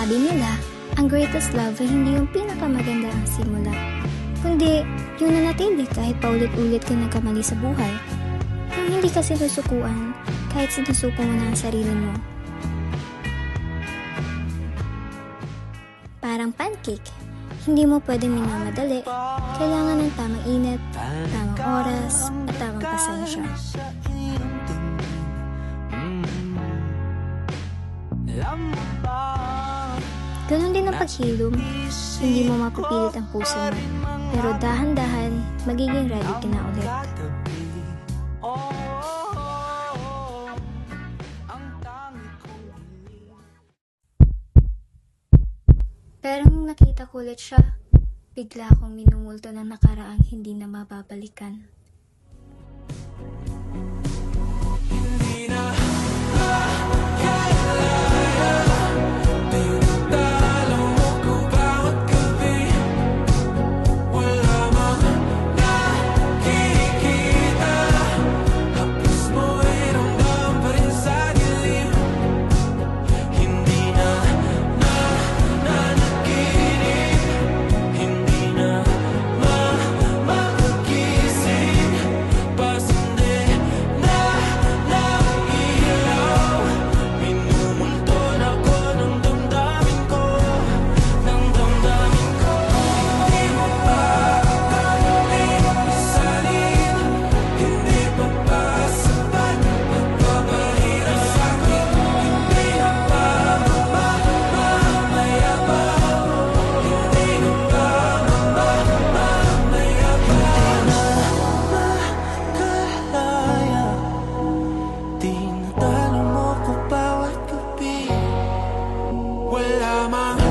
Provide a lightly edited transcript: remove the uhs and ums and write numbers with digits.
Sabi nila, ang greatest love ay hindi yung pinakamaganda ang simula, kundi yung nanatili kahit paulit-ulit ka nagkamali sa buhay. Yung hindi ka sinusukuan kahit sinusuko mo na ang sarili mo. Parang pancake, hindi mo pwedeng minamadali. Kailangan ng tamang init, tamang oras, at tamang pasensya. Ganon din ang paghilom, hindi mo mapipilit ang puso mo, pero dahan-dahan, magiging ready ka na ulit. Pero nung nakita ko ulit siya, bigla akong minumulto ng nakaraang hindi na mababalikan. Wala mang